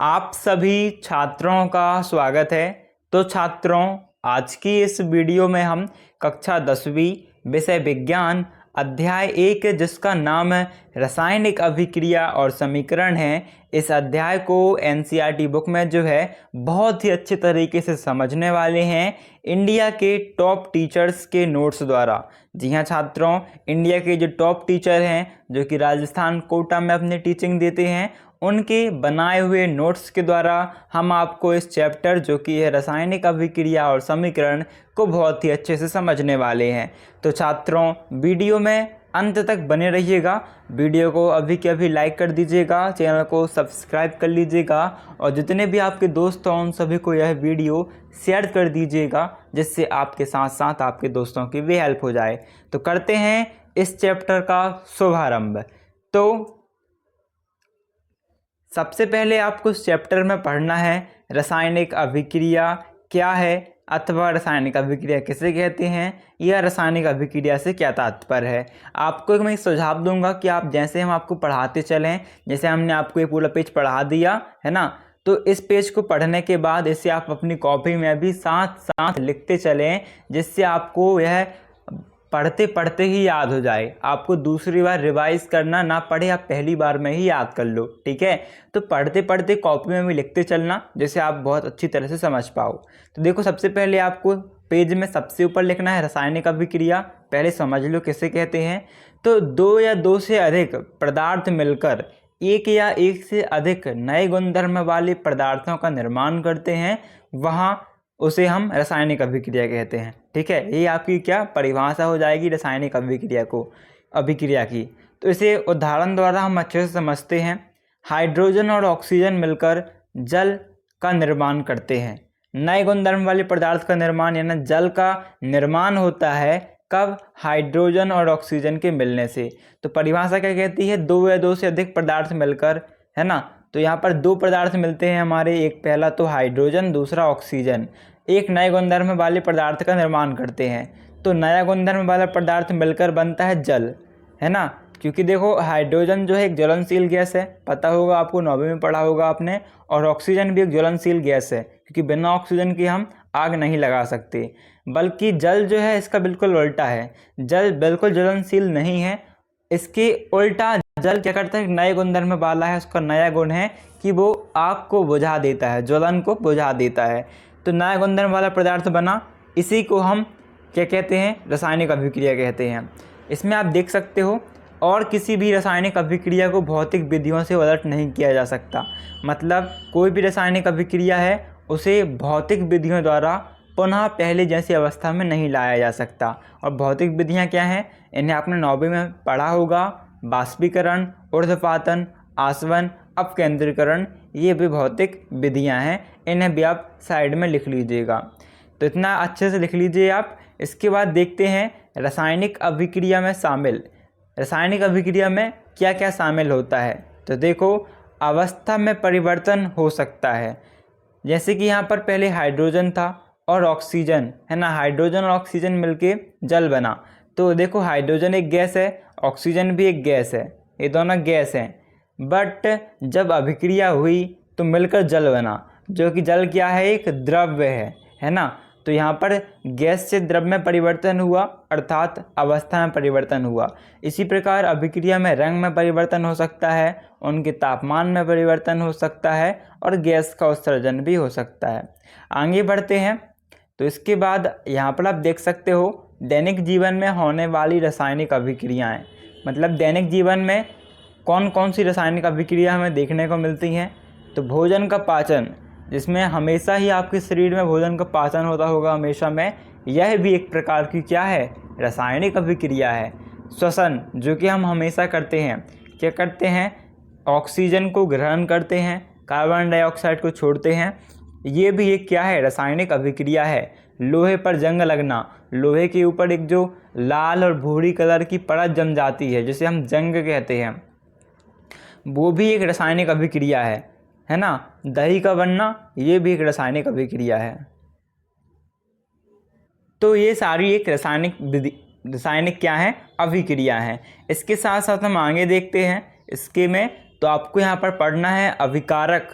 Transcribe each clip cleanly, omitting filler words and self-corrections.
आप सभी छात्रों का स्वागत है। तो छात्रों, आज की इस वीडियो में हम कक्षा 10वीं विषय विज्ञान अध्याय 1 जिसका नाम है रासायनिक अभिक्रिया और समीकरण है, इस अध्याय को एनसीईआरटी बुक में जो है बहुत ही अच्छे तरीके से समझने वाले हैं इंडिया के टॉप टीचर्स के नोट्स द्वारा। जी हाँ छात्रों, इंडिया के जो टॉप टीचर हैं जो कि राजस्थान कोटा में अपनी टीचिंग देते हैं, उनके बनाए हुए नोट्स के द्वारा हम आपको इस चैप्टर जो कि है रासायनिक अभिक्रिया और समीकरण को बहुत ही अच्छे से समझने वाले हैं। तो छात्रों, वीडियो में अंत तक बने रहिएगा। वीडियो को अभी के अभी लाइक कर दीजिएगा, चैनल को सब्सक्राइब कर लीजिएगा और जितने भी आपके दोस्त हों उन सभी को यह वीडियो शेयर कर दीजिएगा, जिससे आपके साथ साथ आपके दोस्तों की भी हेल्प हो जाए। तो करते हैं इस चैप्टर का शुभारंभ। तो सबसे पहले आपको इस चैप्टर में पढ़ना है रासायनिक अभिक्रिया क्या है अथवा रासायनिक अभिक्रिया किसे कहते हैं या रासायनिक अभिक्रिया से क्या तात्पर्य है। आपको मैं एक सुझाव दूंगा कि आप जैसे हम आपको पढ़ाते चलें, जैसे हमने आपको ये पूरा पेज पढ़ा दिया है ना, तो इस पेज को पढ़ने के बाद इसे आप अपनी कॉपी में भी साथ साथ लिखते चलें, जिससे आपको यह पढ़ते पढ़ते ही याद हो जाए। आपको दूसरी बार रिवाइज करना ना पड़े, आप पहली बार में ही याद कर लो, ठीक है। तो पढ़ते पढ़ते कॉपी में भी लिखते चलना, जिससे आप बहुत अच्छी तरह से समझ पाओ। तो देखो, सबसे पहले आपको पेज में सबसे ऊपर लिखना है रासायनिक अभिक्रिया। पहले समझ लो किसे कहते हैं। तो दो या दो से अधिक पदार्थ मिलकर एक या एक से अधिक नए गुणधर्म वाले पदार्थों का निर्माण करते हैं, वहाँ उसे हम रासायनिक अभिक्रिया कहते हैं, ठीक है। ये आपकी क्या परिभाषा हो जाएगी रासायनिक अभिक्रिया की। तो इसे उदाहरण द्वारा हम अच्छे से समझते हैं। हाइड्रोजन और ऑक्सीजन मिलकर जल का निर्माण करते हैं। नए गुणधर्म वाले पदार्थ का निर्माण यानी जल का निर्माण होता है कब? हाइड्रोजन और ऑक्सीजन के मिलने से। तो परिभाषा क्या कहती है? दो या दो से अधिक पदार्थ मिलकर, है ना। तो यहाँ पर दो पदार्थ मिलते हैं हमारे, एक पहला तो हाइड्रोजन, दूसरा ऑक्सीजन, एक नए गुणधर्म वाले पदार्थ का निर्माण करते हैं। तो नया गुणधर्म वाला पदार्थ मिलकर बनता है जल, है ना। क्योंकि देखो, हाइड्रोजन जो है एक ज्वलनशील गैस है, पता होगा आपको, 9वीं में पढ़ा होगा आपने। और ऑक्सीजन भी एक ज्वलनशील गैस है, क्योंकि बिना ऑक्सीजन के हम आग नहीं लगा सकते। बल्कि जल जो है इसका बिल्कुल उल्टा है। जल बिल्कुल ज्वलनशील नहीं है, इसके उल्टा जल क्या करता है, नए गुणधर्म वाला है। उसका नया गुण है कि वो आग को बुझा देता है, ज्वलन को बुझा देता है। तो नया गुणधर्म वाला पदार्थ बना, इसी को हम क्या कहते हैं? रासायनिक अभिक्रिया कहते हैं। इसमें आप देख सकते हो, और किसी भी रासायनिक अभिक्रिया को भौतिक विधियों से उलट नहीं किया जा सकता। मतलब कोई भी रासायनिक अभिक्रिया है उसे भौतिक विधियों द्वारा पुनः पहले जैसी अवस्था में नहीं लाया जा सकता। और भौतिक विधियाँ क्या हैं? इन्हें आपने 9वीं में पढ़ा होगा। बाष्पीकरण, ऊर्ध्वपातन, आसवन, अपकेंद्रीकरण, ये भी भौतिक विधियां हैं। इन्हें भी आप साइड में लिख लीजिएगा। तो इतना अच्छे से लिख लीजिए आप। इसके बाद देखते हैं रासायनिक अभिक्रिया में शामिल, रासायनिक अभिक्रिया में क्या क्या शामिल होता है। तो देखो, अवस्था में परिवर्तन हो सकता है। जैसे कि यहाँ पर पहले हाइड्रोजन था और ऑक्सीजन, है ना। हाइड्रोजन और ऑक्सीजन मिलके जल बना। तो देखो, हाइड्रोजन एक गैस है, ऑक्सीजन भी एक गैस है, ये दोनों गैस हैं। बट जब अभिक्रिया हुई तो मिलकर जल बना, जो कि जल क्या है? एक द्रव्य है ना। तो यहाँ पर गैस से द्रव में परिवर्तन हुआ, अर्थात अवस्था में परिवर्तन हुआ। इसी प्रकार अभिक्रिया में रंग में परिवर्तन हो सकता है, उनके तापमान में परिवर्तन हो सकता है और गैस का उत्सर्जन भी हो सकता है। आगे बढ़ते हैं। तो इसके बाद यहाँ पर आप देख सकते हो दैनिक जीवन में होने वाली रासायनिक अभिक्रियाएं। मतलब दैनिक जीवन में कौन कौन सी रासायनिक अभिक्रिया हमें देखने को मिलती हैं। तो भोजन का पाचन, जिसमें हमेशा ही आपके शरीर में भोजन का पाचन होता होगा हमेशा में, यह भी एक प्रकार की क्या है? रासायनिक अभिक्रिया है। श्वसन, जो कि हम हमेशा करते हैं, क्या करते हैं? ऑक्सीजन को ग्रहण करते हैं, कार्बन डाइऑक्साइड को छोड़ते हैं। ये भी एक क्या है? रासायनिक अभिक्रिया है। लोहे पर जंग लगना, लोहे के ऊपर एक जो लाल और भूरी कलर की परत जम जाती है, जिसे हम जंग कहते हैं, वो भी एक रासायनिक अभिक्रिया है ना। दही का बनना, ये भी एक रासायनिक अभिक्रिया है। तो ये सारी एक रासायनिक क्या है? अभिक्रिया है। इसके साथ साथ हम आगे देखते हैं इसके में। तो आपको यहाँ पर पढ़ना है अभिकारक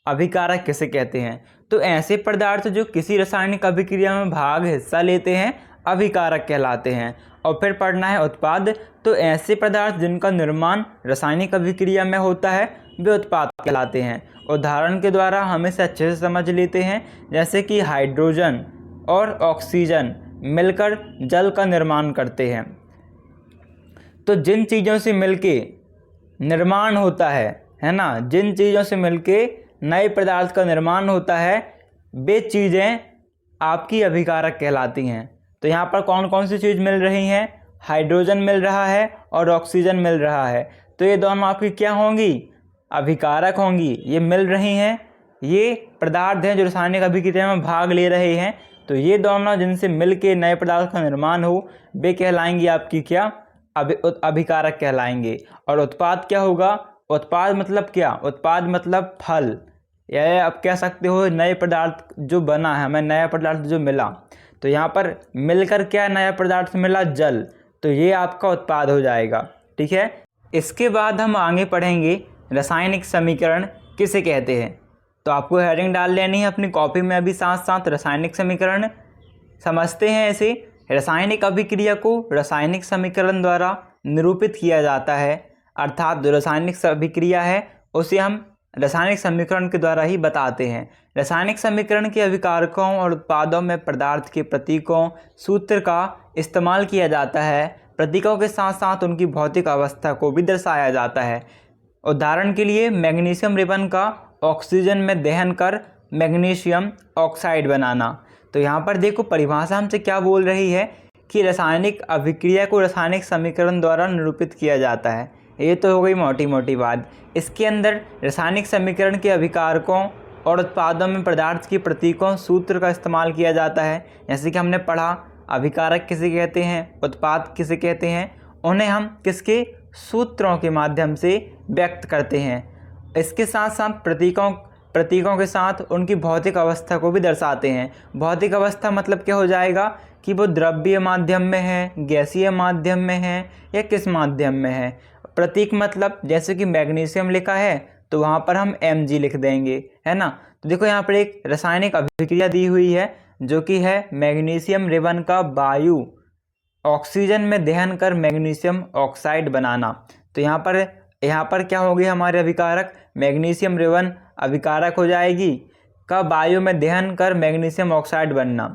अभिकारक किसे कहते हैं? तो ऐसे पदार्थ जो किसी रासायनिक अभिक्रिया में हिस्सा लेते हैं अभिकारक कहलाते हैं। और फिर पढ़ना है उत्पाद। तो ऐसे पदार्थ जिनका निर्माण रासायनिक अभिक्रिया में होता है वे उत्पाद कहलाते हैं। उदाहरण के द्वारा हम इसे अच्छे से समझ लेते हैं, जैसे कि हाइड्रोजन और ऑक्सीजन मिलकर जल का निर्माण करते हैं। तो जिन चीज़ों से मिलके निर्माण होता है ना, जिन चीज़ों से मिलके नए पदार्थ का निर्माण होता है वे चीज़ें आपकी अभिकारक कहलाती हैं। तो यहाँ पर कौन कौन सी चीज़ मिल रही हैं? हाइड्रोजन मिल रहा है और ऑक्सीजन मिल रहा है। तो ये दोनों आपकी क्या होंगी? अभिकारक होंगी। ये मिल रही हैं, ये पदार्थ हैं जो रासायनिक अभिक्रिया में भाग ले रहे हैं। तो ये दोनों जिनसे मिल के नए पदार्थ का निर्माण हो वे कहलाएंगी आपकी क्या? अभिकारक कहलाएंगे। और उत्पाद क्या होगा? उत्पाद मतलब क्या? उत्पाद मतलब फल, या आप कह सकते हो नए पदार्थ जो बना है, हमें नया पदार्थ जो मिला। तो यहाँ पर मिलकर क्या नया पदार्थ मिला? जल। तो ये आपका उत्पाद हो जाएगा। ठीक है। इसके बाद हम आगे पढ़ेंगे रासायनिक समीकरण किसे कहते हैं। तो आपको हेडिंग डाल लेनी है अपनी कॉपी में अभी साथ साथ। रासायनिक समीकरण समझते हैं। ऐसे रासायनिक अभिक्रिया को रासायनिक समीकरण द्वारा निरूपित किया जाता है, अर्थात जो रासायनिक अभिक्रिया है उसे हम रासायनिक समीकरण के द्वारा ही बताते हैं। रासायनिक समीकरण के अभिकारकों और उत्पादों में पदार्थ के प्रतीकों सूत्र का इस्तेमाल किया जाता है। प्रतीकों के साथ साथ उनकी भौतिक अवस्था को भी दर्शाया जाता है। उदाहरण के लिए मैग्नीशियम रिबन का ऑक्सीजन में दहन कर मैग्नीशियम ऑक्साइड बनाना। तो यहाँ पर देखो परिभाषा हमसे क्या बोल रही है कि रासायनिक अभिक्रिया को रासायनिक समीकरण द्वारा निरूपित किया जाता है। ये तो हो गई मोटी मोटी बात। इसके अंदर रासायनिक समीकरण के अभिकारकों और उत्पादों में पदार्थ के प्रतीकों सूत्र का इस्तेमाल किया जाता है। जैसे कि हमने पढ़ा अभिकारक किसे कहते हैं, उत्पाद किसे कहते हैं, उन्हें हम किसके? सूत्रों के माध्यम से व्यक्त करते हैं। इसके साथ साथ प्रतीकों के साथ उनकी भौतिक अवस्था को भी दर्शाते हैं। भौतिक अवस्था मतलब क्या हो जाएगा कि वो द्रव्य माध्यम में है, गैसीय माध्यम में है या किस माध्यम में है। प्रतीक मतलब जैसे कि मैग्नीशियम लिखा है तो वहाँ पर हम Mg लिख देंगे, है ना। तो देखो यहाँ पर एक रासायनिक अभिक्रिया दी हुई है जो कि है मैग्नीशियम रिबन का वायु ऑक्सीजन में दहन कर मैग्नीशियम ऑक्साइड बनाना। तो यहाँ पर क्या होगी हमारे अभिकारक? मैग्नीशियम रिबन अभिकारक हो जाएगी का वायु में दहन कर मैग्नीशियम ऑक्साइड बनना।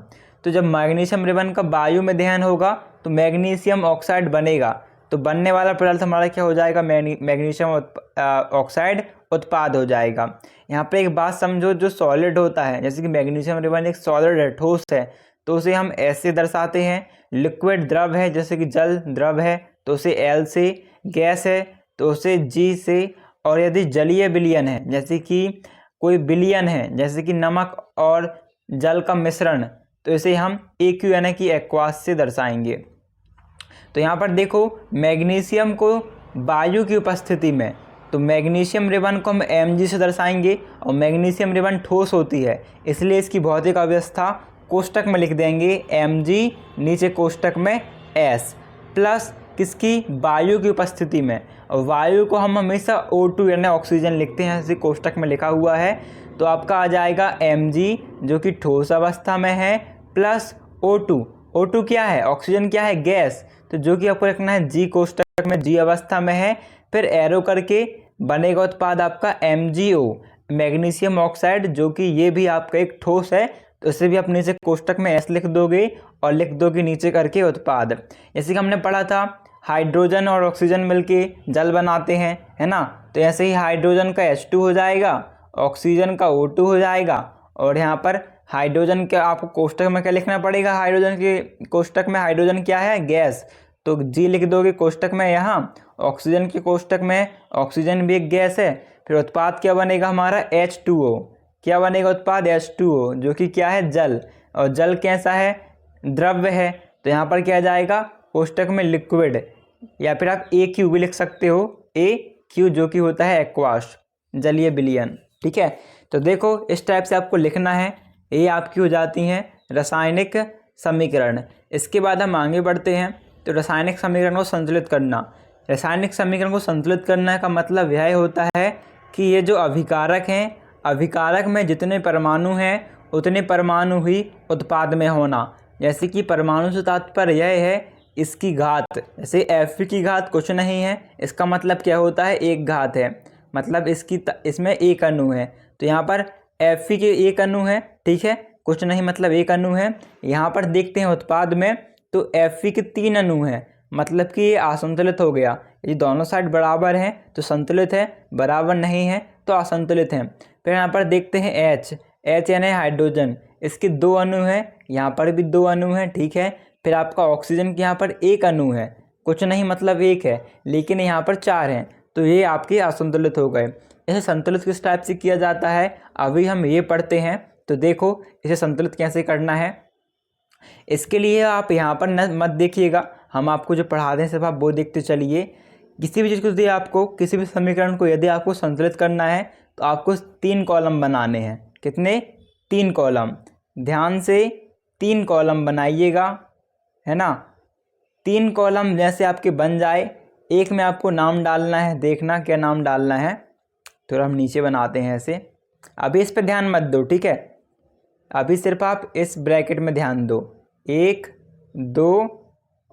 तो जब मैग्नीशियम रिबन का वायु में दहन होगा तो मैग्नीशियम ऑक्साइड बनेगा। तो बनने वाला पदार्थ हमारा क्या हो जाएगा? मैग्नीशियम ऑक्साइड उत्पाद हो जाएगा। यहाँ पे एक बात समझो, जो सॉलिड होता है जैसे कि मैग्नीशियम रिबन एक सॉलिड है, ठोस है, तो उसे हम ऐसे दर्शाते हैं। लिक्विड द्रव है जैसे कि जल द्रव है तो उसे L से, गैस है तो उसे G से, और यदि जलीय विलयन है जैसे कि कोई विलयन है जैसे कि नमक और जल का मिश्रण तो इसे हम AQ यानी कि एक्वास से दर्शाएंगे। तो यहाँ पर देखो मैग्नीशियम को वायु की उपस्थिति में, तो मैग्नीशियम रिबन को हम Mg से दर्शाएंगे और मैग्नीशियम रिबन ठोस होती है इसलिए इसकी भौतिक अवस्था कोष्टक में लिख देंगे Mg, नीचे कोष्टक में S, प्लस किसकी? वायु की उपस्थिति में। और वायु को हम हमेशा O2 यानी ऑक्सीजन लिखते हैं, जैसे कोष्टक में लिखा हुआ है। तो आपका आ जाएगा Mg जो कि ठोस अवस्था में है प्लस O2। O2 क्या है? ऑक्सीजन क्या है? गैस। तो जो कि आपको रखना है G कोष्टक में G अवस्था में है, फिर एरो करके बनेगा उत्पाद आपका MgO मैग्नीशियम ऑक्साइड, जो कि ये भी आपका एक ठोस है। तो इसे भी आप नीचे कोष्टक में S लिख दोगे और लिख दोगे नीचे करके उत्पाद। जैसे कि हमने पढ़ा था हाइड्रोजन और ऑक्सीजन मिलके जल बनाते हैं, है ना। तो ऐसे ही हाइड्रोजन का H2 हो जाएगा, ऑक्सीजन का O2 हो जाएगा। और यहाँ पर हाइड्रोजन के आपको कोष्टक में क्या लिखना पड़ेगा? हाइड्रोजन के कोष्टक में हाइड्रोजन क्या है? गैस। तो G लिख दोगे कोष्टक में यहाँ। ऑक्सीजन के कोष्टक में ऑक्सीजन भी एक गैस है। फिर उत्पाद क्या बनेगा हमारा? H2O। क्या बनेगा उत्पाद? H2O, जो कि क्या है? जल। और जल कैसा है? द्रव्य है। तो यहाँ पर क्या जाएगा? कोष्टक में लिक्विड, या फिर आप AQ भी लिख सकते हो, AQ जो कि होता है एक्वास, जलीय विलयन। ठीक है। तो देखो इस टाइप से आपको लिखना है। ये आपकी हो जाती हैं रासायनिक समीकरण। इसके बाद हम आगे बढ़ते हैं। तो रासायनिक समीकरण को संतुलित करना। रासायनिक समीकरण को संतुलित करने का मतलब यह होता है कि ये जो अभिकारक हैं अभिकारक में जितने परमाणु हैं उतने परमाणु ही उत्पाद में होना। जैसे कि परमाणु से तात्पर्य यह है इसकी घात, जैसे Fe की घात कुछ नहीं है, इसका मतलब क्या होता है, एक घात है, मतलब इसमें एक अणु है। तो यहाँ पर Fe के एक अणु है, ठीक है, कुछ नहीं मतलब एक अणु है। यहाँ पर देखते हैं उत्पाद में तो Fe के 3 अणु हैं, मतलब कि ये असंतुलित हो गया। ये दोनों साइड बराबर हैं तो संतुलित है, बराबर नहीं है तो असंतुलित है। फिर यहाँ पर देखते हैं H यानी हाइड्रोजन, इसके 2 अणु हैं, यहाँ पर भी 2 अणु हैं, ठीक है। फिर आपका ऑक्सीजन के यहाँ पर एक अणु है, कुछ नहीं मतलब एक है, लेकिन यहाँ पर 4 हैं, तो ये आपके असंतुलित हो गए। इसे संतुलित किस टाइप से किया जाता है अभी हम ये पढ़ते हैं। तो देखो इसे संतुलित कैसे करना है। इसके लिए आप यहाँ पर न मत देखिएगा, हम आपको जो पढ़ा दें सिर्फ आप वो देखते चलिए। किसी भी चीज़ को यदि आपको, किसी भी समीकरण को यदि आपको संतुलित करना है तो आपको 3 कॉलम बनाने हैं। कितने? 3 कॉलम। ध्यान से 3 कॉलम बनाइएगा, है ना। 3 कॉलम जैसे आपके बन जाए, एक में आपको नाम डालना है, देखना क्या नाम डालना है। थोड़ा हम नीचे बनाते हैं ऐसे। अभी इस पर ध्यान मत दो, ठीक है, अभी सिर्फ आप इस ब्रैकेट में ध्यान दो। 1 2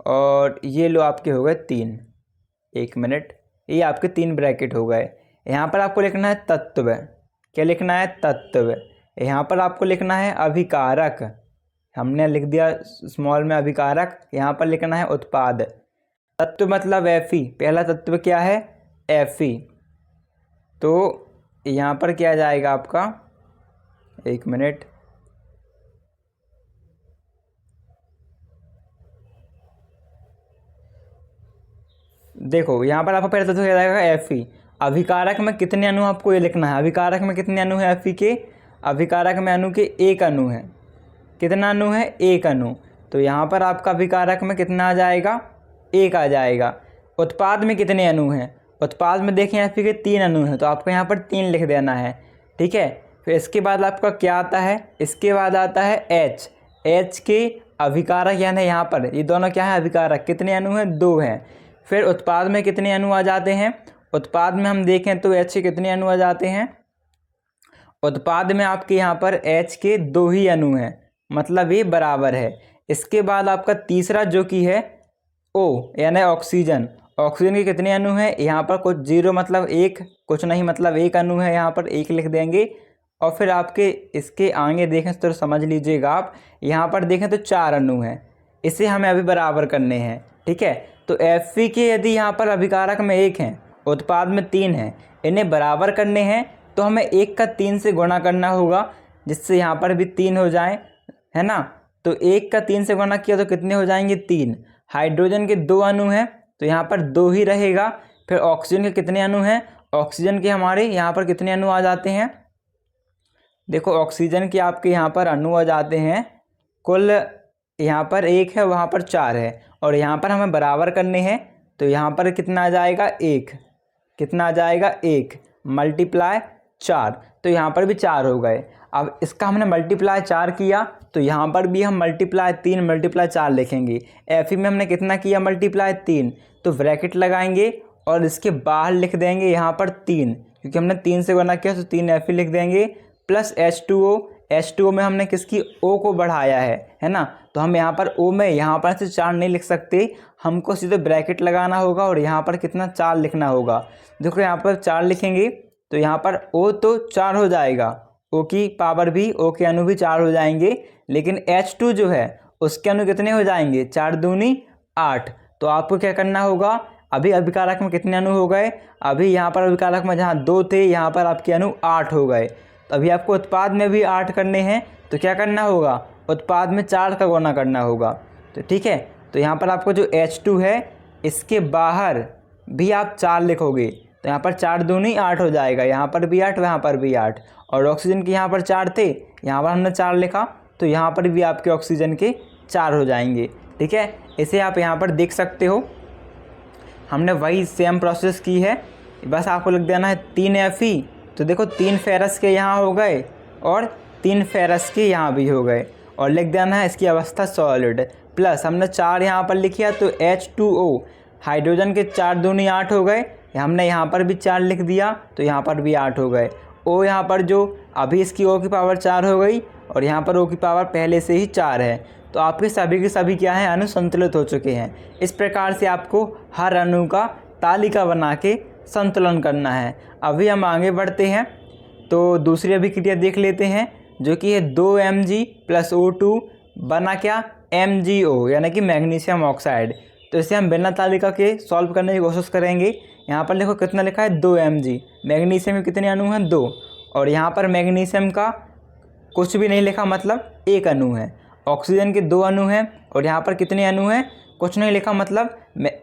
और ये लो आपके हो गए 3। 1 मिनट, ये आपके 3 ब्रैकेट हो गए। यहाँ पर आपको लिखना है तत्व। क्या लिखना है? तत्व। यहाँ पर आपको लिखना है अभिकारक, हमने लिख दिया स्मॉल में अभिकारक। यहाँ पर लिखना है उत्पाद। तत्व मतलब Fe, पहला तत्व क्या है? Fe। तो यहाँ पर क्या जाएगा आपका, 1 मिनट, देखो यहाँ पर आपका पहला तत्व क्या जाएगा? Fe। अभिकारक में कितने अणु आपको ये लिखना है। अभिकारक में कितने अणु है Fe के? अभिकारक में अणु के एक अणु है। कितना अणु है? एक अणु। तो यहाँ पर आपका अभिकारक में कितना आ जाएगा? 1 आ जाएगा। उत्पाद में कितने अणु हैं? उत्पाद में देखें Fe के 3 अणु हैं, तो आपको यहाँ पर 3 लिख देना है, ठीक है। फिर इसके बाद आपका क्या आता है? इसके बाद आता है H के अभिकारक, यानी यहाँ पर ये दोनों क्या है? अभिकारक। कितने अणु हैं? 2 हैं। फिर उत्पाद में कितने अणु आ जाते हैं? उत्पाद में हम देखें तो H के कितने अणु आ जाते हैं? उत्पाद में आपके यहाँ पर H के 2 ही अणु हैं, मतलब ये बराबर है। इसके बाद आपका तीसरा जो कि है O यानी ऑक्सीजन। ऑक्सीजन के कितने अणु हैं? यहाँ पर कुछ 0 मतलब 1, कुछ नहीं मतलब 1 अणु है, यहाँ पर 1 लिख देंगे। और फिर आपके इसके आगे देखें तो समझ लीजिएगा आप, यहाँ पर देखें तो 4 अणु हैं, इसे हमें अभी बराबर करने हैं, ठीक है। तो Fe के यदि यहाँ पर अभिकारक में 1 हैं, उत्पाद में 3 हैं, इन्हें बराबर करने हैं तो हमें 1 का 3 से गुणा करना होगा, जिससे यहाँ पर भी 3 हो जाए, है ना। तो 1 का 3 से गुणा किया तो कितने हो जाएंगे? 3। हाइड्रोजन के 2 अणु हैं तो यहाँ पर 2 ही रहेगा। फिर ऑक्सीजन के कितने अणु हैं? ऑक्सीजन के हमारे यहाँ पर कितने अणु आ जाते हैं? देखो ऑक्सीजन के आपके यहाँ पर अणु आ जाते हैं कुल, यहाँ पर 1 है, वहाँ पर 4 है, और यहाँ पर हमें बराबर करने हैं तो यहाँ पर कितना आ जाएगा? 1। कितना आ जाएगा? 1 मल्टीप्लाई 4, तो यहाँ पर भी 4 हो गए। अब इसका हमने मल्टीप्लाई 4 किया तो यहाँ पर भी हम मल्टीप्लाई 3 मल्टीप्लाई 4 लिखेंगे। Fe में हमने कितना किया? मल्टीप्लाई 3, तो ब्रैकेट लगाएंगे और इसके बाहर लिख देंगे यहाँ पर 3, क्योंकि हमने 3 से गुणा किया तो 3 Fe लिख देंगे, प्लस H2O में हमने किसकी? O को बढ़ाया है ना। तो हम यहाँ पर O में यहाँ पर से 4 नहीं लिख सकते, हमको सीधे ब्रैकेट लगाना होगा और यहाँ पर कितना? 4 लिखना होगा। देखो यहाँ पर 4 लिखेंगे तो यहाँ पर O तो 4 हो जाएगा, O की पावर भी, O के अणु भी 4 हो जाएंगे, लेकिन H2 जो है उसके अणु कितने हो जाएंगे? 4 दूनी 8। तो आपको क्या करना होगा? अभी अभिकारक में कितने अणु हो गए? अभी यहाँ पर अभिकारक में जहाँ 2 थे, यहाँ पर आपके अणु 8 हो गए। तो अभी आपको उत्पाद में भी 8 करने हैं, तो क्या करना होगा? उत्पाद में 4 का गुणा करना होगा। तो ठीक है, तो यहाँ पर आपको जो H2 है इसके बाहर भी आप 4 लिखोगे, तो यहाँ पर 4 दूनी 8 हो जाएगा, यहाँ पर भी 8, वहाँ पर भी 8। और ऑक्सीजन के यहाँ पर 4 थे, यहाँ पर हमने 4 लिखा, तो यहाँ पर भी आपके ऑक्सीजन के 4 हो जाएंगे, ठीक है। इसे आप यहाँ पर देख सकते हो, हमने वही सेम प्रोसेस की है, बस आपको लिख देना है 3 Fe। तो देखो 3 फेरस के यहाँ हो गए और 3 फेरस के यहाँ भी हो गए, और लिख देना है इसकी अवस्था सॉलिड। प्लस हमने 4 यहाँ पर लिखिया तो H2O, हाइड्रोजन के 4 दूनी 8 हो गए, हमने यहाँ पर भी 4 लिख दिया तो यहाँ पर भी 8 हो गए। O यहाँ पर जो अभी इसकी O की पावर 4 हो गई और यहाँ पर O की पावर पहले से ही 4 है, तो आपके सभी के सभी क्या हैं, अणु संतुलित हो चुके हैं। इस प्रकार से आपको हर अणु का तालिका बना के संतुलन करना है। अभी हम आगे बढ़ते हैं तो दूसरी अभिक्रिया देख लेते हैं, जो कि है 2Mg + O2 बना क्या, MgO यानी कि मैग्नीशियम ऑक्साइड। तो इसे हम बिना तालिका के सॉल्व करने की कोशिश करेंगे। यहाँ पर देखो कितना लिखा है 2Mg, मैग्नीशियम में कितने अणु हैं 2, और यहाँ पर मैग्नीशियम का कुछ भी नहीं लिखा, मतलब एक अणु है। ऑक्सीजन के 2 अणु हैं और यहाँ पर कितने अणु हैं, कुछ नहीं लिखा, मतलब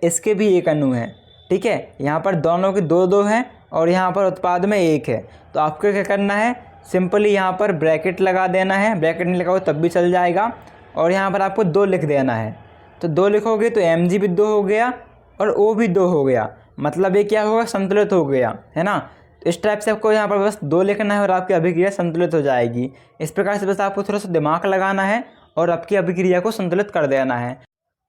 इसके भी एक अणु है। ठीक है, यहाँ पर दोनों के 2-2 हैं और यहाँ पर उत्पाद में 1 है। तो आपको क्या करना है, सिंपली यहाँ पर ब्रैकेट लगा देना है, ब्रैकेट नहीं लगाओ तब भी चल जाएगा, और यहाँ पर आपको 2 लिख देना है। तो 2 लिखोगे तो Mg भी 2 हो गया और O भी 2 हो गया, मतलब ये क्या होगा, संतुलित हो गया, है ना। तो इस टाइप से आपको यहाँ पर बस 2 लिखना है और आपकी अभिक्रिया संतुलित हो जाएगी। इस प्रकार से बस आपको थोड़ा सा दिमाग लगाना है और आपकी अभिक्रिया को संतुलित कर देना है।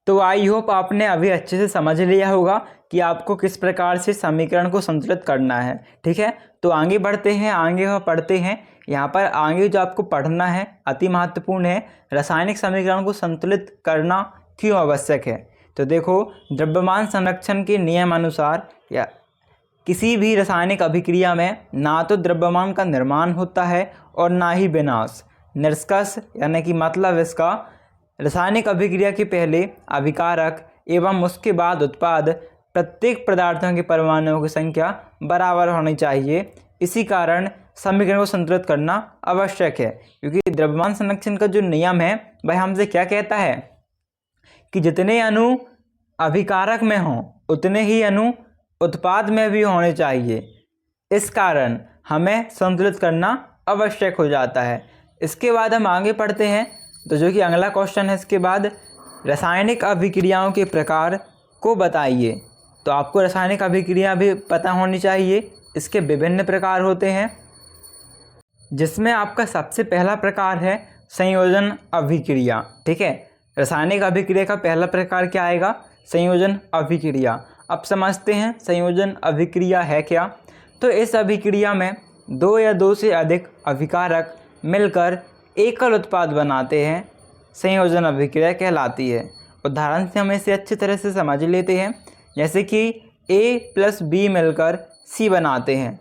तो आई होप आपने अभी अच्छे से समझ लिया होगा कि आपको किस प्रकार से समीकरण को संतुलित करना है। ठीक है, तो आगे बढ़ते हैं, आगे पढ़ते हैं। यहाँ पर आगे जो आपको पढ़ना है अति महत्वपूर्ण है, रासायनिक समीकरण को संतुलित करना क्यों आवश्यक है। तो देखो, द्रव्यमान संरक्षण के नियम अनुसार या किसी भी रासायनिक अभिक्रिया में ना तो द्रव्यमान का निर्माण होता है और ना ही विनाश। निष्कर्ष यानी कि मतलब इसका, रासायनिक अभिक्रिया के पहले अभिकारक एवं उसके बाद उत्पाद प्रत्येक पदार्थों के परमाणुओं की संख्या बराबर होनी चाहिए। इसी कारण समीकरण को संतुलित करना आवश्यक है, क्योंकि द्रव्यमान संरक्षण का जो नियम है वह हमसे क्या कहता है कि जितने अणु अभिकारक में हों उतने ही अणु उत्पाद में भी होने चाहिए। इस कारण हमें संतुलित करना आवश्यक हो जाता है। इसके बाद हम आगे पढ़ते हैं, तो जो कि अगला क्वेश्चन है इसके बाद, रासायनिक अभिक्रियाओं के प्रकार को बताइए। तो आपको रासायनिक अभिक्रिया भी पता होनी चाहिए। इसके विभिन्न प्रकार होते हैं, जिसमें आपका सबसे पहला प्रकार है संयोजन अभिक्रिया। ठीक है, रासायनिक अभिक्रिया का पहला प्रकार क्या आएगा, संयोजन अभिक्रिया। अब समझते हैं संयोजन अभिक्रिया है क्या। तो इस अभिक्रिया में 2 या 2 से अधिक अभिकारक मिलकर एकल उत्पाद बनाते हैं, संयोजन अभिक्रिया कहलाती है। उदाहरण से हम इसे अच्छी तरह से समझ लेते हैं, जैसे कि A + B मिलकर C बनाते हैं।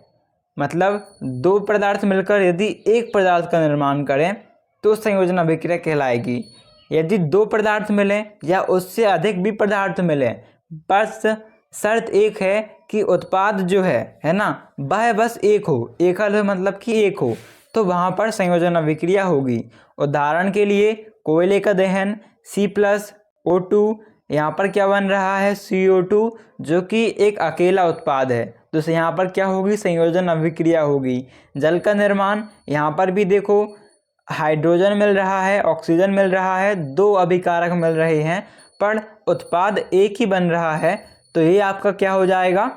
मतलब 2 पदार्थ मिलकर यदि एक पदार्थ का निर्माण करें तो संयोजन अभिक्रिया कहलाएगी। यदि 2 पदार्थ मिलें या उससे अधिक भी पदार्थ मिलें, बस शर्त एक है कि उत्पाद जो है ना, वह बस एक हो, एकल हो, मतलब कि एक हो, तो वहाँ पर संयोजन अभिक्रिया होगी। उदाहरण के लिए कोयले का दहन C+O2, यहाँ पर क्या बन रहा है CO2, जो कि एक अकेला उत्पाद है, तो यहाँ पर क्या होगी, संयोजन अभिक्रिया होगी। जल का निर्माण, यहाँ पर भी देखो हाइड्रोजन मिल रहा है, ऑक्सीजन मिल रहा है, 2 अभिकारक मिल रहे हैं, पर उत्पाद एक ही बन रहा है, तो ये आपका क्या हो जाएगा,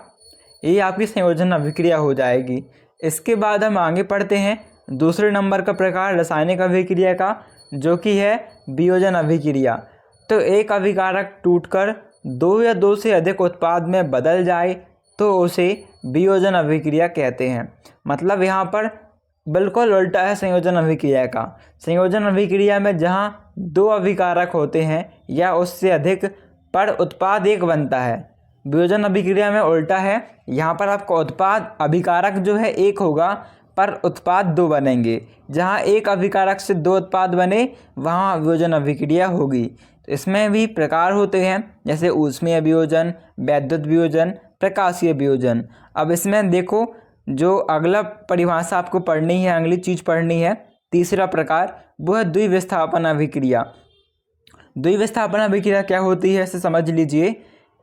ये आपकी संयोजन अभिक्रिया हो जाएगी। इसके बाद हम आगे पढ़ते हैं दूसरे नंबर का प्रकार रासायनिक अभिक्रिया का, जो कि है वियोजन अभिक्रिया। तो एक अभिकारक टूटकर 2 या 2 से अधिक उत्पाद में बदल जाए तो उसे वियोजन अभिक्रिया कहते हैं। मतलब यहाँ पर बिल्कुल उल्टा है संयोजन अभिक्रिया का। संयोजन अभिक्रिया में जहाँ 2 अभिकारक होते हैं या उससे अधिक पर उत्पाद एक बनता है, वियोजन अभिक्रिया में उल्टा है। यहाँ पर आपका उत्पाद अभिकारक जो है एक होगा पर उत्पाद 2 बनेंगे। जहाँ एक अभिकारक से 2 उत्पाद बने वहाँ वियोजन अभिक्रिया होगी। तो इसमें भी प्रकार होते हैं, जैसे ऊष्मीय वियोजन, वैद्युत वियोजन, प्रकाशीय वियोजन। अब इसमें देखो, जो अगला परिभाषा आपको पढ़नी है, अगली चीज़ पढ़नी है, तीसरा प्रकार, वो है द्विविस्थापन अभिक्रिया। द्विविस्थापन अभिक्रिया क्या होती है इसे समझ लीजिए।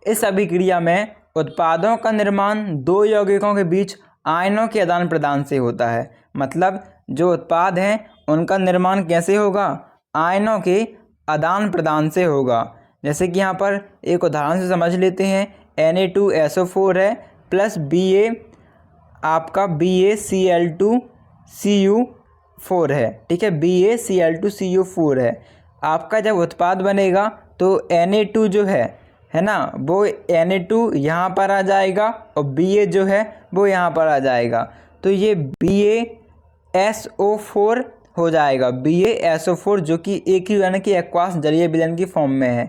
इस अभिक्रिया में उत्पादों का निर्माण 2 यौगिकों के बीच आयनों के आदान प्रदान से होता है। मतलब जो उत्पाद हैं उनका निर्माण कैसे होगा, आयनों के आदान प्रदान से होगा। जैसे कि यहाँ पर एक उदाहरण से समझ लेते हैं, Na2SO4 है प्लस Ba आपका BaCl2Cu4 है। ठीक है, BaCl2Cu4 है। आपका जब उत्पाद बनेगा तो Na2 जो है ना, वो Na2 यहाँ पर आ जाएगा और Ba जो है वो यहाँ पर आ जाएगा। तो ये BaSO4 हो जाएगा, BaSO4 जो कि AQ यानी कि एक्वास जलीय विलयन की फॉर्म में है।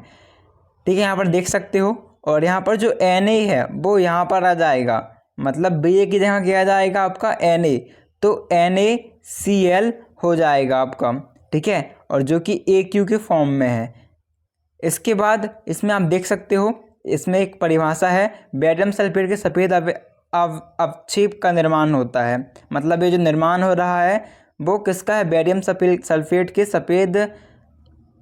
ठीक है, यहाँ पर देख सकते हो। और यहाँ पर जो Na है वो यहाँ पर आ जाएगा, मतलब Ba की जगह क्या आ जाएगा आपका Na, तो NaCl हो जाएगा आपका। ठीक है, और जो कि AQ के फॉर्म में है। इसके बाद इसमें आप देख सकते हो, इसमें एक परिभाषा है, बेरियम सल्फेट के सफ़ेद अवक्षेप का निर्माण होता है। मतलब ये जो निर्माण हो रहा है वो किसका है, बेरियम सल्फेट के सफ़ेद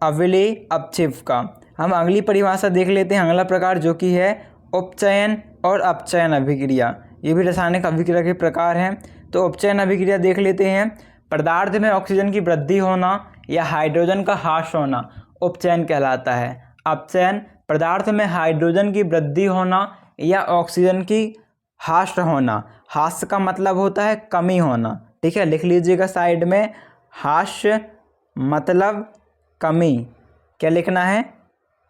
अवलेय अवक्षेप का। हम अगली परिभाषा देख लेते हैं, अगला प्रकार जो कि है उपचयन और अपचयन अभिक्रिया। ये भी रासायनिक अभिक्रिया के प्रकार हैं। तो उपचयन अभिक्रिया देख लेते हैं। पदार्थ में ऑक्सीजन की वृद्धि होना या हाइड्रोजन का ह्रास होना उपचयन कहलाता है। अपचयन पदार्थ में हाइड्रोजन की वृद्धि होना या ऑक्सीजन की ह्रास होना। ह्रास का मतलब होता है कमी होना। ठीक है, लिख लीजिएगा साइड में, ह्रास मतलब कमी। क्या लिखना है,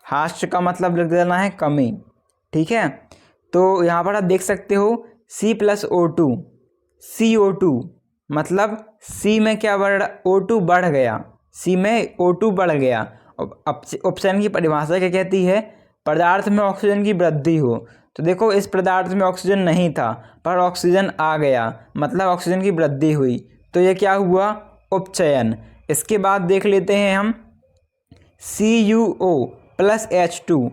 ह्रास का मतलब लिख देना है कमी। ठीक है, तो यहाँ पर आप देख सकते हो C+O2, CO2 मतलब C में क्या बढ़, O2 बढ़ गया, C में O2 बढ़ गया। उपचयन की परिभाषा क्या कहती है, पदार्थ में ऑक्सीजन की वृद्धि हो। तो देखो इस पदार्थ में ऑक्सीजन नहीं था पर ऑक्सीजन आ गया, मतलब ऑक्सीजन की वृद्धि हुई, तो ये क्या हुआ, उपचयन। इसके बाद देख लेते हैं हम CuO+H2,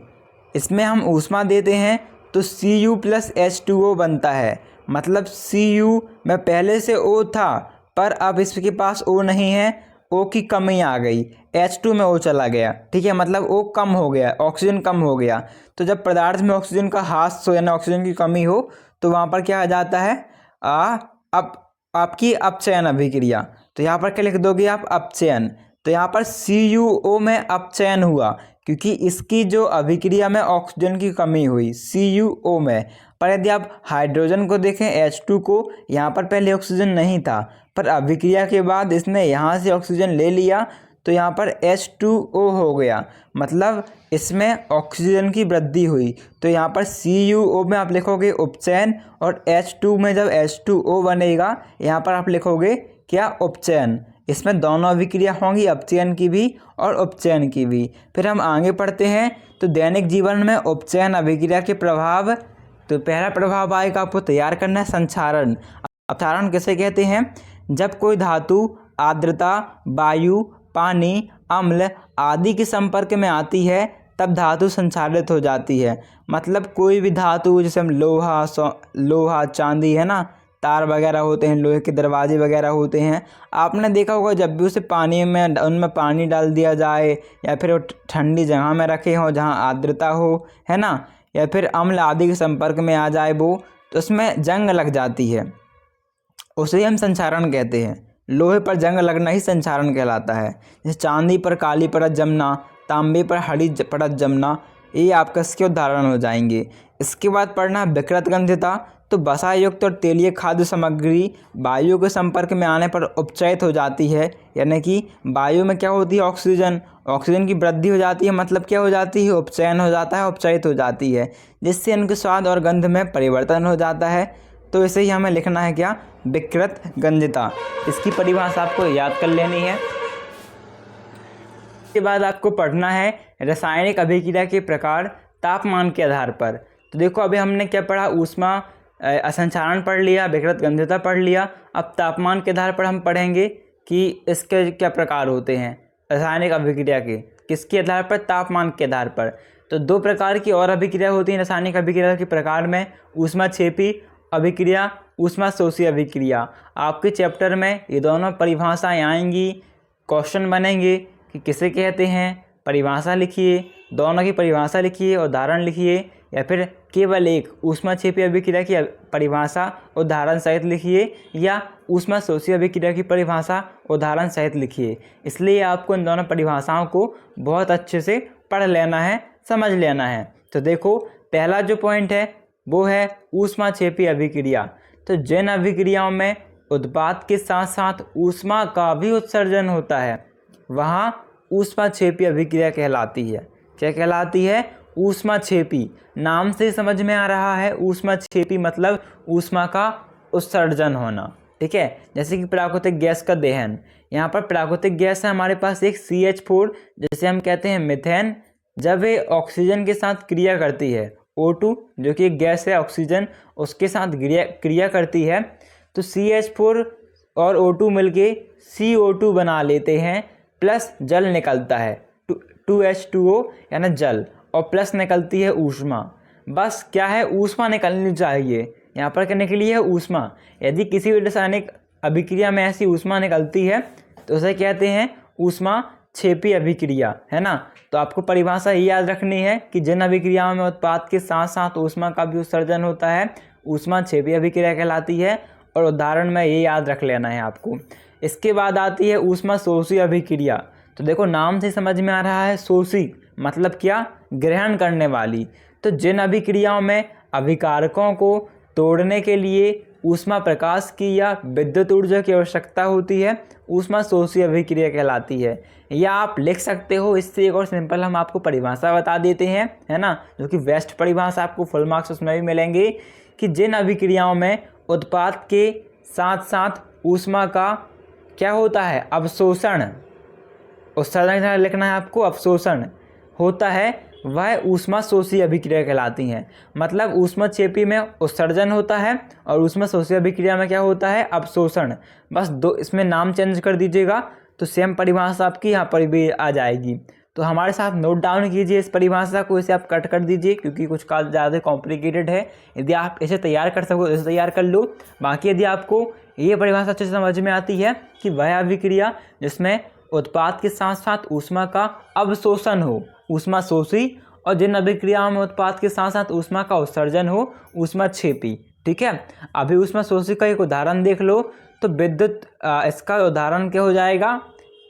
इसमें हम ऊष्मा देते हैं तो Cu+H2O बनता है। मतलब Cu में पहले से O था पर अब इसके पास O नहीं है, O की कमी आ गई, H2 में O चला गया। ठीक है, मतलब O कम हो गया, ऑक्सीजन कम हो गया। तो जब पदार्थ में ऑक्सीजन का ह्रास हो यानी ऑक्सीजन की कमी हो तो वहाँ पर क्या आ जाता है, अब आपकी अपचयन अभिक्रिया। तो यहाँ पर क्या लिख दोगे आप, अपचयन। तो यहाँ पर CuO में अपचयन हुआ क्योंकि इसकी जो अभिक्रिया में ऑक्सीजन की कमी हुई CuO में। पर यदि आप हाइड्रोजन को देखें H2 को, यहाँ पर पहले ऑक्सीजन नहीं था पर अभिक्रिया के बाद इसने यहाँ से ऑक्सीजन ले लिया तो यहाँ पर H2O हो गया, मतलब इसमें ऑक्सीजन की वृद्धि हुई। तो यहाँ पर CuO में आप लिखोगे उपचयन और H2 में जब H2O बनेगा यहाँ पर आप लिखोगे क्या, उपचयन। इसमें दोनों अभिक्रिया होंगी, अपचयन की भी और उपचयन की भी। फिर हम आगे पढ़ते हैं तो दैनिक जीवन में उपचयन अभिक्रिया के प्रभाव। तो पहला प्रभाव आएगा, आपको तैयार करना है संक्षारण। अपक्षारण किसे कहते हैं, जब कोई धातु आर्द्रता, वायु, पानी, अम्ल आदि के संपर्क में आती है तब धातु संक्षारित हो जाती है। मतलब कोई भी धातु, जैसे हम लोहा चांदी है ना, तार वगैरह होते हैं, लोहे के दरवाजे वगैरह होते हैं, आपने देखा होगा जब भी उसे पानी में, उनमें पानी डाल दिया जाए या फिर वो ठंडी जगह में रखे हों जहाँ आर्द्रता हो, है ना, या फिर अम्ल आदि के संपर्क में आ जाए वो, तो उसमें जंग लग जाती है, उसे हम संक्षारण कहते हैं। लोहे पर जंग लगना ही संक्षारण कहलाता है। जैसे चांदी पर काली परत जमना, तांबे पर हरी परत जमना, ये आपका इसके उदाहरण हो जाएंगे। इसके बाद पढ़ना विकृत गंध्यता। तो वसा युक्त और तेलीय खाद्य सामग्री वायु के संपर्क में आने पर उपचयित हो जाती है, यानी कि वायु में क्या होती है, ऑक्सीजन की वृद्धि हो जाती है, मतलब क्या हो जाती है, उपचयन हो जाता है, उपचयित हो जाती है, जिससे इनके स्वाद और गंध में परिवर्तन हो जाता है। तो इसे ही हमें लिखना है क्या, विकृत गंध्यता। इसकी परिभाषा आपको याद कर लेनी है। इसके बाद आपको पढ़ना है रासायनिक अभिक्रिया के प्रकार तापमान के आधार पर। तो देखो अभी हमने क्या पढ़ा, ऊष्मा असंचारण पढ़ लिया, विकृत गंध्यता पढ़ लिया। अब तापमान के आधार पर हम पढ़ेंगे कि इसके क्या प्रकार होते हैं रासायनिक अभिक्रिया के, किसके आधार पर, तापमान के आधार पर। तो दो प्रकार की और अभिक्रिया होती हैं रासायनिक अभिक्रिया के प्रकार में, ऊष्माक्षेपी अभिक्रिया, ऊष्मा शोषी अभिक्रिया। आपके चैप्टर में ये दोनों परिभाषाएं आएंगी, क्वेश्चन बनेंगे कि किसे कहते हैं, परिभाषा लिखिए, दोनों की परिभाषा लिखिए, उदाहरण लिखिए, या फिर केवल एक ऊष्माक्षेपी अभिक्रिया की परिभाषा उदाहरण सहित लिखिए, या ऊष्मा शोषी अभिक्रिया की परिभाषा उदाहरण सहित लिखिए। इसलिए आपको इन दोनों परिभाषाओं को बहुत अच्छे से पढ़ लेना है, समझ लेना है। तो देखो पहला जो पॉइंट है वो है ऊष्माक्षेपी अभिक्रिया। तो जिन अभिक्रियाओं में उत्पाद के साथ साथ ऊष्मा का भी उत्सर्जन होता है वहाँ ऊष्माक्षेपी अभिक्रिया कहलाती है। क्या कहलाती है, ऊष्माक्षेपी। नाम से समझ में आ रहा है, ऊष्माक्षेपी मतलब ऊष्मा का उत्सर्जन होना। ठीक है। जैसे कि प्राकृतिक गैस का दहन, यहाँ पर प्राकृतिक गैस है हमारे पास एक CH4, जैसे हम कहते हैं मीथेन। जब ये ऑक्सीजन के साथ क्रिया करती है, O2 जो कि एक गैस है ऑक्सीजन, उसके साथ क्रिया करती है, तो CH4 और O2 मिलके CO2 बना लेते हैं, प्लस जल निकलता है 2H2O यानी जल, और प्लस निकलती है ऊष्मा। बस क्या है, ऊष्मा निकलनी चाहिए, यहाँ पर करने के लिए है ऊष्मा। यदि किसी भी रासायनिक अभिक्रिया में ऐसी ऊष्मा निकलती है तो उसे कहते हैं ऊष्माक्षेपी अभिक्रिया, है ना। तो आपको परिभाषा ये याद रखनी है कि जिन अभिक्रियाओं में उत्पाद के साथ साथ ऊष्मा का भी उत्सर्जन होता है, ऊष्माक्षेपी अभिक्रिया कहलाती है। और उदाहरण में ये याद रख लेना है आपको। इसके बाद आती है ऊष्माशोषी अभिक्रिया। तो देखो नाम से समझ में आ रहा है, शोषी मतलब क्या, ग्रहण करने वाली। तो जिन अभिक्रियाओं में अभिकारकों को तोड़ने के लिए ऊष्मा प्रकाश की या विद्युत ऊर्जा की आवश्यकता होती है, ऊष्माशोषी अभिक्रिया कहलाती है। या आप लिख सकते हो, इससे एक और सिंपल हम आपको परिभाषा बता देते हैं, है ना, जो कि बेस्ट परिभाषा, आपको फुल मार्क्स उसमें भी मिलेंगे, कि जिन अभिक्रियाओं में उत्पाद के साथ साथ ऊष्मा का क्या होता है, अवशोषण, उत्सर्जन लिखना है आपको, अवशोषण होता है, वह ऊष्माशोषी अभिक्रिया कहलाती हैं। मतलब ऊष्माक्षेपी में उत्सर्जन होता है और ऊष्माशोषी अभिक्रिया में क्या होता है, अवशोषण। बस दो इसमें नाम चेंज कर दीजिएगा तो सेम परिभाषा आपकी यहाँ पर भी आ जाएगी। तो हमारे साथ नोट डाउन कीजिए इस परिभाषा को, इसे आप कट कर दीजिए क्योंकि कुछ का ज़्यादा कॉम्प्लिकेटेड है। यदि आप इसे तैयार कर सको इसे तैयार कर लो। बाकी यदि आपको ये परिभाषा अच्छे से समझ में आती है कि वह अभिक्रिया जिसमें उत्पाद के साथ साथ ऊष्मा का अवशोषण हो, ऊष्माशोषी, और जिन अभिक्रियाओं में उत्पाद के साथ साथ ऊष्मा का उत्सर्जन हो, ऊष्माक्षेपी। ठीक है। अभी ऊष्माशोषी का एक उदाहरण देख लो। तो विद्युत, इसका उदाहरण क्या हो जाएगा,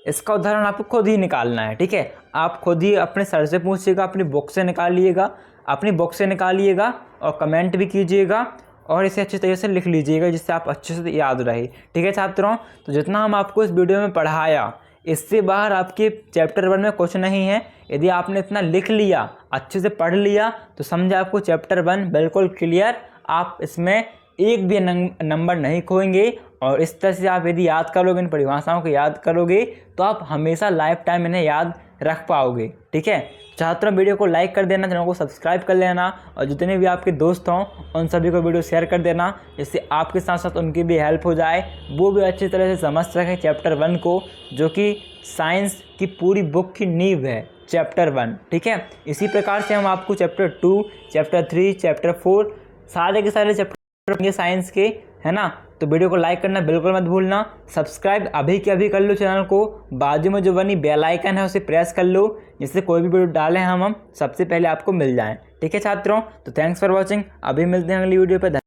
इसका उदाहरण आपको खुद ही निकालना है। ठीक है, आप खुद ही अपने सर से पूछिएगा, अपनी बुक से निकालिएगा, अपनी बुक से निकालिएगा और कमेंट भी कीजिएगा और इसे अच्छी तरीके से लिख लीजिएगा जिससे आप अच्छे से याद रहे। ठीक है छात्रों, तो जितना हम आपको इस वीडियो में पढ़ाया, इससे बाहर आपके चैप्टर 1 में कुछ नहीं है। यदि आपने इतना लिख लिया, अच्छे से पढ़ लिया, तो समझे आपको चैप्टर 1 बिल्कुल क्लियर। आप इसमें एक भी नंबर नहीं खोएंगे। और इस तरह से आप यदि याद करोगे, इन परिभाषाओं को याद करोगे, तो आप हमेशा लाइफ टाइम इन्हें याद रख पाओगे। ठीक है छात्रों, वीडियो को लाइक कर देना, चैनल को सब्सक्राइब कर लेना और जितने भी आपके दोस्त हों उन सभी को वीडियो शेयर कर देना, जिससे आपके साथ साथ उनकी भी हेल्प हो जाए, वो भी अच्छी तरह से समझ सकें चैप्टर 1 को, जो कि साइंस की पूरी बुक की नींव है चैप्टर 1। ठीक है, इसी प्रकार से हम आपको चैप्टर 2, चैप्टर 3, चैप्टर 4 सारे के सारे चैप्टर साइंस के, है ना। तो वीडियो को लाइक करना बिल्कुल मत भूलना। सब्सक्राइब अभी के अभी कर लो चैनल को। बाजू में जो बनी बेल आइकन है उसे प्रेस कर लो, जिससे कोई भी वीडियो डालें हम सबसे पहले आपको मिल जाएं। ठीक है छात्रों, तो थैंक्स फॉर वॉचिंग। अभी मिलते हैं अगली वीडियो पे।